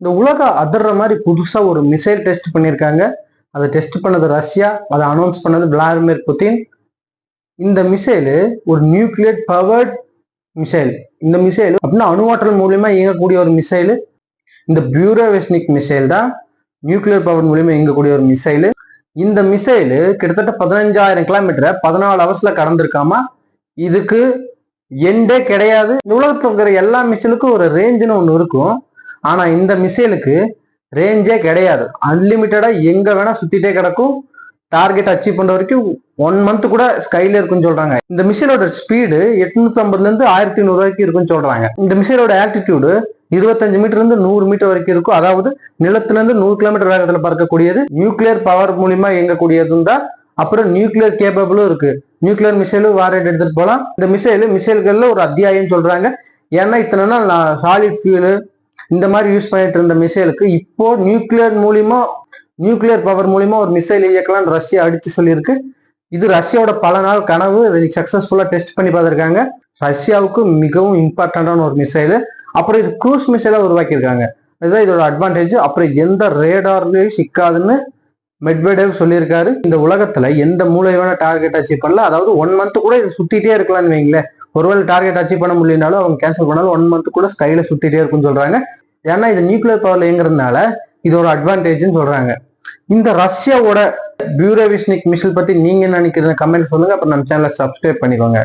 இந்த உலகம் அதிர்ற மாதிரி புதுசா ஒரு மிசைல் டெஸ்ட் பண்ணியிருக்காங்க. அதை டெஸ்ட் பண்ணது ரஷ்யா, அதை அனௌன்ஸ் பண்ணது விளாடிமிர் புட்டின். இந்த மிசைலு ஒரு நியூக்ளியர் பவர்ட் மிசைல். இந்த மிசைல் அப்படின்னா அணுவாற்றல் மூலியமா இயங்கக்கூடிய ஒரு மிசைலு. இந்த பியூரோவிஸ்னிக் மிசைல் தான் நியூக்ளியர் பவர் மூலியமா இயங்கக்கூடிய ஒரு மிசைலு. இந்த மிசைலு கிட்டத்தட்ட 15,000 கிலோமீட்டரை 14 ஹவர்ஸ்ல கடந்திருக்காமா. இதுக்கு எண்டே கிடையாது. இந்த உலகத்துல இருக்கிற எல்லா மிசைலுக்கும் ஒரு ரேஞ்சுன்னு ஒண்ணு இருக்கும். ஆனா இந்த மிசைலுக்கு ரேஞ்சே கிடையாது. அன்லிமிட்டடா எங்க வேணா சுத்திட்டே கிடக்கும். டார்கெட் அச்சீவ் பண்ற வரைக்கும் 1 மந்த் கூட ஸ்கைல இருக்குன்னு சொல்றாங்க. இந்த மிசைலோட ஸ்பீடு 850 இருந்து 1500 வரைக்கும் இருக்குன்னு சொல்றாங்க. இந்த மிசைலோட ஆல்டிடியூடு 25 மீட்டர்ல இருந்து 100 மீட்டர் வரைக்கும் இருக்கும். அதாவது நிலத்துல இருந்து 100 கிலோமீட்டர் வேகத்துல பறக்கக்கூடியது. நியூக்ளியர் பவர் மூலியமா இயங்கக்கூடியதும் தான். அப்புறம் நியூக்ளியர் கேப்பபிளும் இருக்கு. நியூக்ளியர் மிசைலும் வாரேட் எடுத்துட்டு போகலாம். இந்த மிசைல்கள்ல ஒரு அத்தியாயம் சொல்றாங்க. ஏன்னா இத்தனை நாள் சாலிட் ஃபியூல் இந்த மாதிரி யூஸ் பண்ணிட்டு இருந்த மிசைலுக்கு இப்போ நியூக்ளியர் பவர் மூலியமா ஒரு மிசைல் இயக்கலாம்னு ரஷ்யா அடிச்சு சொல்லியிருக்கு. இது ரஷ்யாவோட பல நாள் கனவு. சக்சஸ்ஃபுல்லா டெஸ்ட் பண்ணி பார்த்திருக்காங்க. ரஷ்யாவுக்கு மிகவும் இம்பார்ட்டன்டான ஒரு மிசைல். அப்புறம் இது க்ரூஸ் மிசைலா உருவாக்கியிருக்காங்க. இதுதான் இதோட அட்வான்டேஜ். அப்புறம் எந்த ரேடார்லயும் சிக்காதுன்னு மெட்வெடேவ் சொல்லியிருக்காரு. இந்த உலகத்துல எந்த மூலையான டார்கெட் அச்சீவ் பண்ணல. அதாவது 1 மந்த் கூட இது சுத்திட்டே இருக்கலாம்னு வைங்களேன். ஒருவேளை டார்கெட் அச்சீவ் பண்ண முடியலனாலும் அவங்க கேன்சல் பண்ணாலும் 1 மந்த் கூட ஸ்கைல சுத்திட்டே இருக்குன்னு சொல்றாங்க. ஏன்னா இது நியூக்ளியர் பவர்ல இயங்குறதுனால இதோட அட்வான்டேஜ்னு சொல்றாங்க. இந்த ரஷ்யாவோட பியூரோவிஸ்னிக் மிசைல் பத்தி நீங்க என்ன நினைக்கிறீங்க கமெண்ட் சொல்லுங்க. அப்புறம் நம்ம சேனலை சப்ஸ்கிரைப் பண்ணிக்கோங்க.